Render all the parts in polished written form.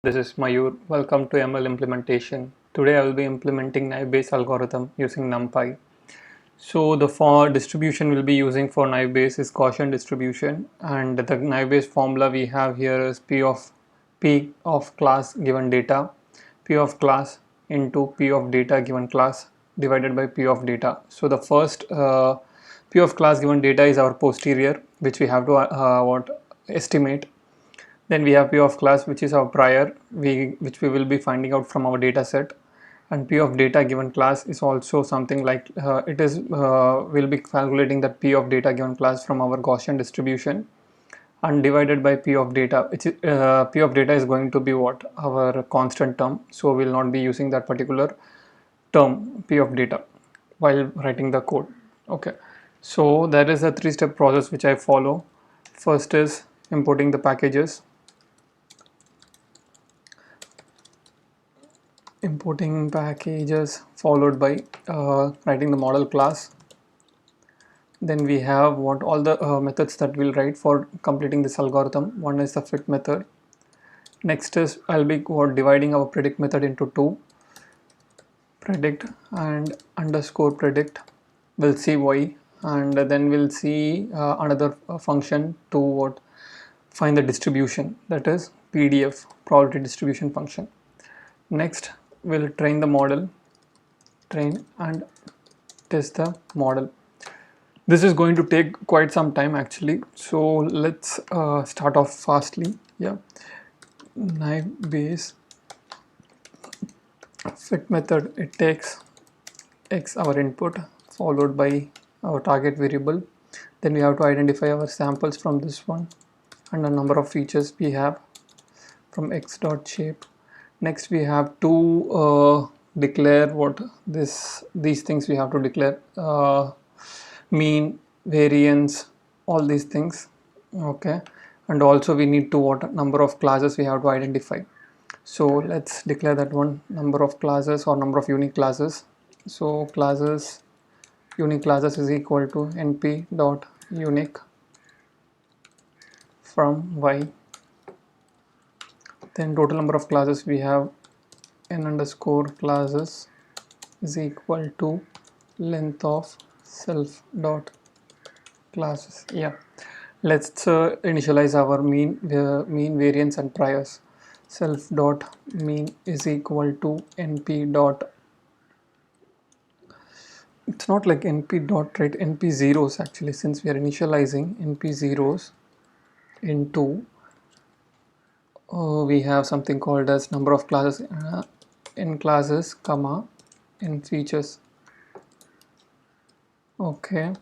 This is Mayur. Welcome to ML implementation. Today I will be implementing naive-Bayes algorithm using NumPy. So the for distribution we'll be using for naive-Bayes is Gaussian distribution, and the naive-Bayes formula we have here is p of class given data, p of class into p of data given class divided by p of data. So the first p of class given data is our posterior, which we have to estimate. Then we have p of class, which is our prior, which we will be finding out from our data set. And p of data given class is also something like we'll be calculating that p of data given class from our Gaussian distribution and divided by p of data, which is, p of data is going to be what, our constant term, so we'll not be using that particular term p of data while writing the code. Okay, so that is a three-step process which I follow. First is importing the packages, followed by writing the model class. Then we have what all the methods that we'll write for completing this algorithm. One is the fit method. Next is I'll be dividing our predict method into two, predict and underscore predict. We'll see why, and then we'll see another function to find the distribution, that is PDF, probability distribution function. Next we'll train the model, train and test the model. This is going to take quite some time actually, so let's start off fastly. Yeah, naive-Bayes fit method, it takes x, our input, followed by our target variable. Then we have to identify our samples from this one and the number of features we have from x dot shape. Next we have to declare what these things we have to declare, mean, variance, all these things. Okay, and also we need to what number of classes we have to identify. So let's declare that one, number of classes or number of unique classes. So unique classes is equal to np dot unique from y. Then total number of classes we have n underscore classes is equal to length of self dot classes. Yeah, let's initialize our mean, variance and priors. Self dot mean is equal to np dot, it's not like np dot, right, np zeros actually, since we are initializing np zeros into we have something called as number of classes in classes comma in features. Okay,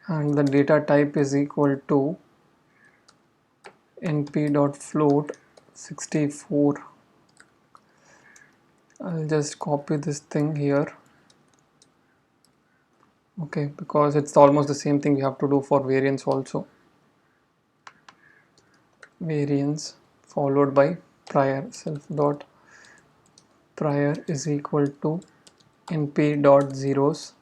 and the data type is equal to np dot float 64. I'll just copy this thing here. Okay, because it's almost the same thing we have to do for variance also. Variance followed by prior, self dot prior is equal to np dot zeros,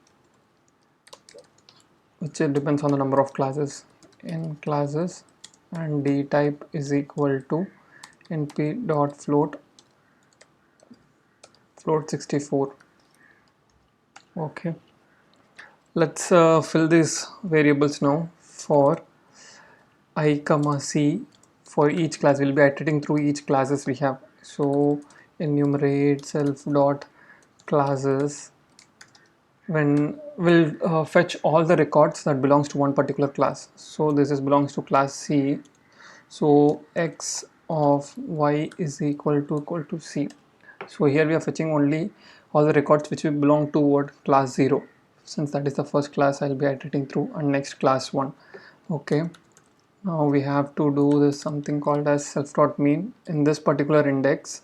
which depends on the number of classes in classes, and d type is equal to np dot float 64. Okay, let's fill these variables now. For I comma c, for each class we'll be iterating through each classes we have. So enumerate self dot classes, when we'll fetch all the records that belongs to one particular class. So this is belongs to class C, so x of y is equal to c. So here we are fetching only all the records which will belong to what, class 0, since that is the first class I'll be iterating through, and next class 1. Okay, now we have to do this something called as self.mean in this particular index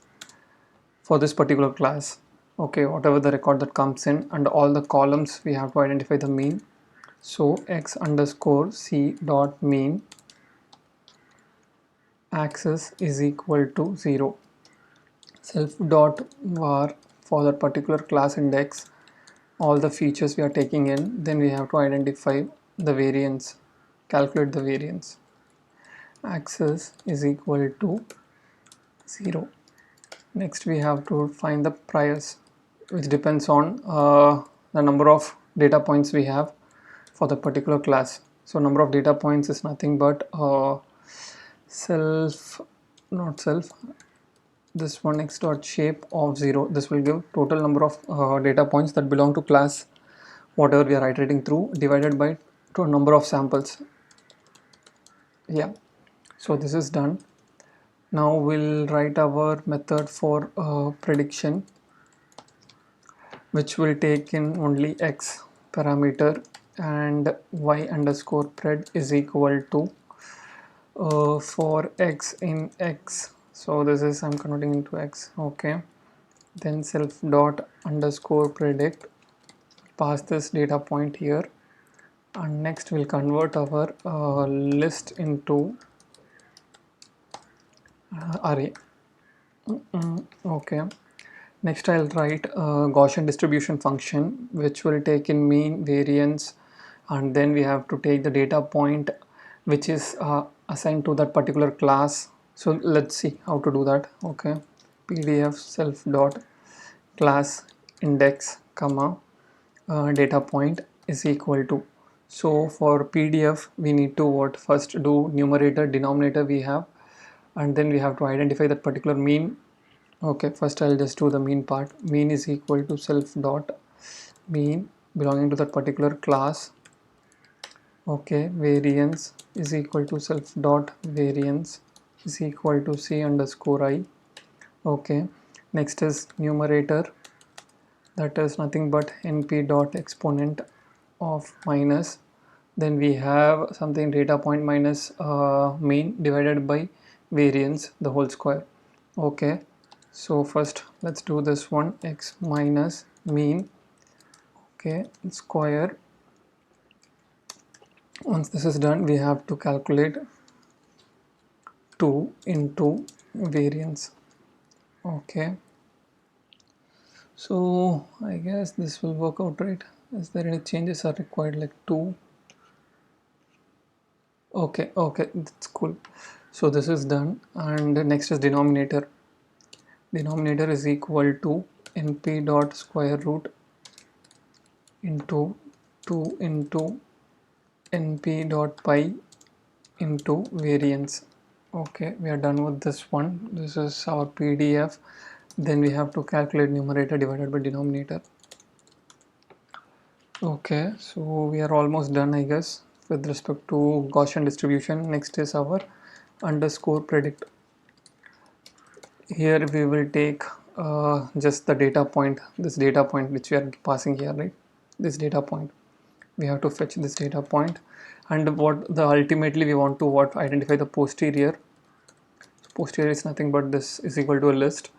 for this particular class. Okay, whatever the record that comes in, and all the columns we have to identify the mean. So x underscore c dot mean axis is equal to 0. Self dot var for that particular class index, all the features we are taking in, then we have to identify the variance, calculate the variance. Axis is equal to 0. Next we have to find the priors, which depends on the number of data points we have for the particular class. So number of data points is nothing but self, not self, this one x dot shape of 0. This will give total number of data points that belong to class whatever we are iterating through, divided by to number of samples. Yeah, so this is done. Now we'll write our method for prediction, which will take in only x parameter, and y underscore pred is equal to for x in x. So this is, I'm converting into x. Okay, then self dot underscore predict, pass this data point here, and next we'll convert our list into array. Okay, next I'll write a Gaussian distribution function, which will take in mean, variance, and then we have to take the data point which is assigned to that particular class. So let's see how to do that. Okay, pdf self dot class index comma data point is equal to. So for pdf we need to what, first do numerator denominator we have, and then we have to identify that particular mean. Okay, first I'll just do the mean part. Mean is equal to self dot mean belonging to that particular class. Okay, variance is equal to self dot variance is equal to c underscore I. Okay, next is numerator, that is nothing but np dot exponent of minus, then we have something data point minus mean divided by variance the whole square. Okay, so first let's do this one, x minus mean, okay, square. Once this is done, we have to calculate 2 into variance. Okay, so I guess this will work out, right? Is there any changes are required, like 2? Okay, okay, that's cool. So this is done, and next is denominator. Denominator is equal to np dot square root into 2 into np dot pi into variance. Okay, we are done with this one. This is our pdf. Then we have to calculate numerator divided by denominator. Okay, so we are almost done, I guess, with respect to Gaussian distribution. Next is our underscore predict. Here we will take just the data point, this data point which we are passing here, right? This data point, we have to fetch this data point, and what the ultimately we want to what, identify the posterior. So posterior is nothing but this is equal to a list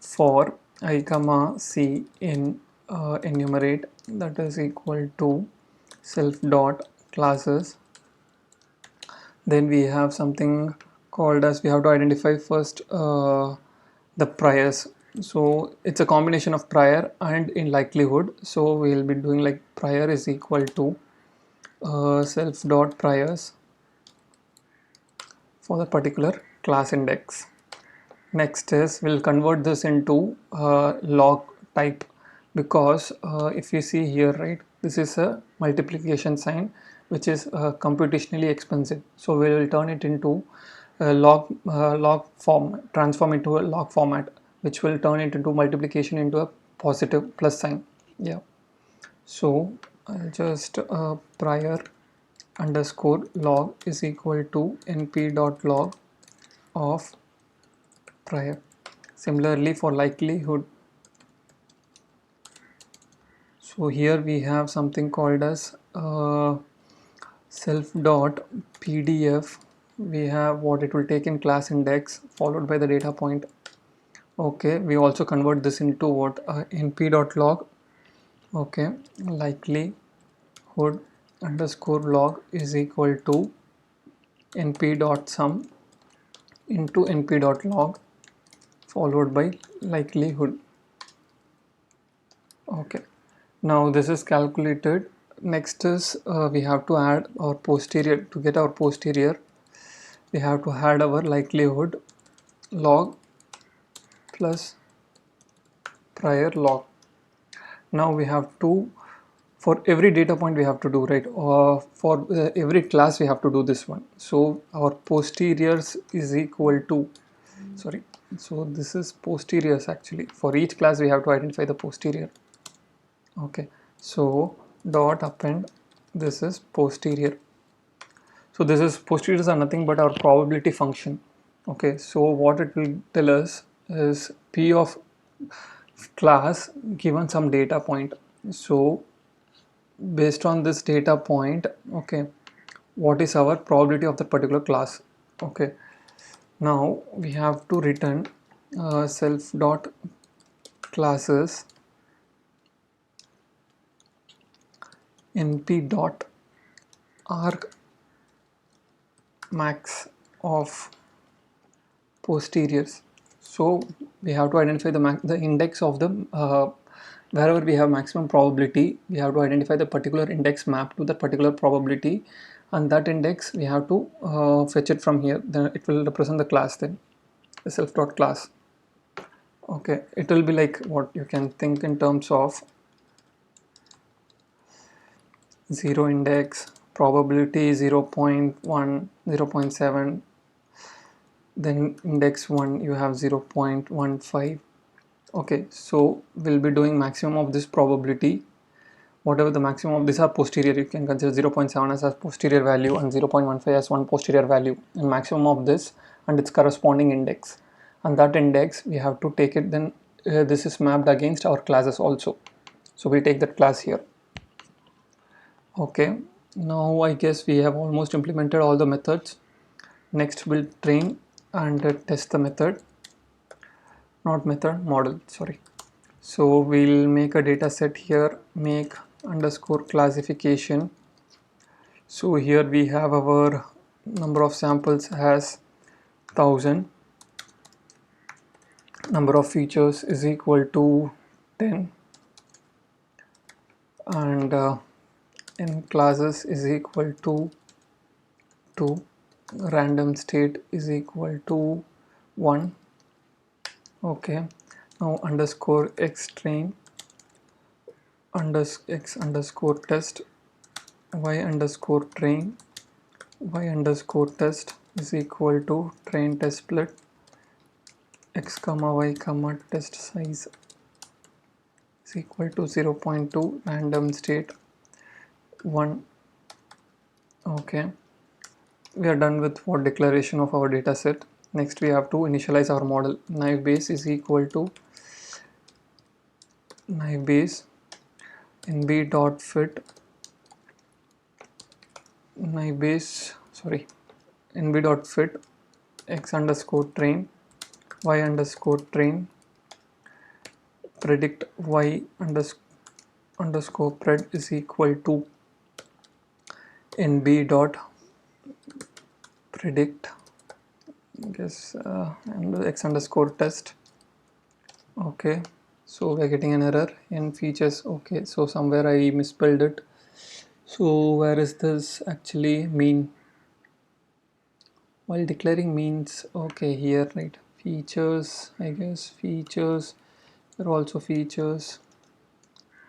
for I comma c in enumerate, that is equal to self dot classes. Then we have something called as, we have to identify first the priors. So it's a combination of prior and in likelihood. So we'll be doing like prior is equal to self dot priors for the particular class index. Next is, we'll convert this into log type, because if you see here, right, this is a multiplication sign which is computationally expensive. So we will turn it into a log form, transform into a log format, which will turn it into multiplication into a positive plus sign. Yeah. So I'll just prior underscore log is equal to np dot log of prior. Similarly for likelihood, so here we have something called as self dot pdf. We have what it will take in class index followed by the data point. Okay, we also convert this into what, np dot log. Okay, likelihood underscore log is equal to np dot sum into np dot log followed by likelihood. Okay, now this is calculated. Next is we have to add our posterior. To get our posterior, we have to add our likelihood log plus prior log. Now we have to, for every data point we have to do, right? For every class we have to do this one. So our posteriors is equal to, sorry, so this is posteriors actually. For each class we have to identify the posterior. Okay, so dot append, this is posterior. So this is, posteriors are nothing but our probability function. Okay, so what it will tell us is p of class given some data point. So based on this data point, okay, what is our probability of that particular class? Okay, now we have to return self dot classes np dot arg max of posteriors. So we have to identify the index of the wherever we have maximum probability, we have to identify the particular index map to that particular probability, and that index we have to fetch it from here. Then it will represent the class, then the self dot class. Okay, it will be like what you can think in terms of 0 index, probability 0 0.1, 0 0.7, then index 1 you have 0 0.15. Okay, so we'll be doing maximum of this probability, whatever the maximum of these are posterior. You can consider 0 0.7 as a posterior value and 0 0.15 as one posterior value, and maximum of this and its corresponding index, and that index we have to take it. Then this is mapped against our classes also, so we take that class here. Okay, now I guess we have almost implemented all the methods. Next we'll train and test the method, not method, model, sorry. So we'll make a data set here, make underscore classification. So here we have our number of samples as 1000, number of features is equal to 10, and in classes is equal to 2, random state is equal to 1. Okay, now underscore x train x underscore test y underscore train y underscore test is equal to train test split x comma y comma test size is equal to 0.2, random state 1. Okay, we are done with for declaration of our data set. Next we have to initialize our model. Naive base is equal to naive base nb dot fit naive base, sorry, nb dot fit x underscore train y underscore train predict y underscore pred is equal to nb dot predict, I guess, and x underscore test. Okay, so we are getting an error in features. Okay, so somewhere I misspelled it. So where is this actually mean? While declaring means, okay, here, right? Features, I guess, features, there are also features.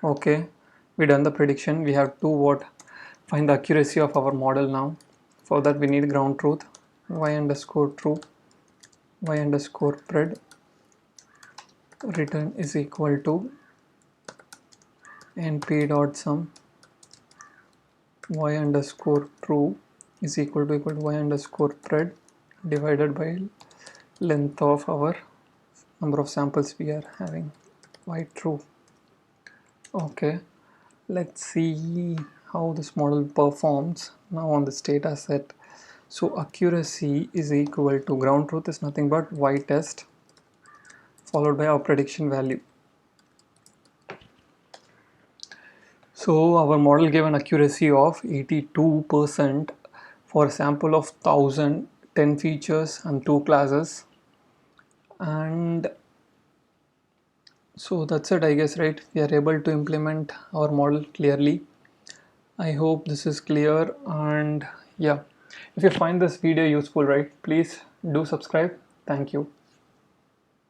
Okay, we done the prediction. We have to what? Find the accuracy of our model now. For that we need ground truth, y underscore true, y underscore pred return is equal to np dot sum y underscore true is equal to y underscore pred divided by length of our number of samples we are having, y true. Okay, let's see how this model performs now on this data set. So accuracy is equal to, ground truth is nothing but y test followed by our prediction value. So our model gave an accuracy of 82% for a sample of 1000, 10 features and 2 classes. And so that's it, I guess, right? We are able to implement our model clearly. I hope this is clear, and yeah, if you find this video useful, right, please do subscribe. Thank you.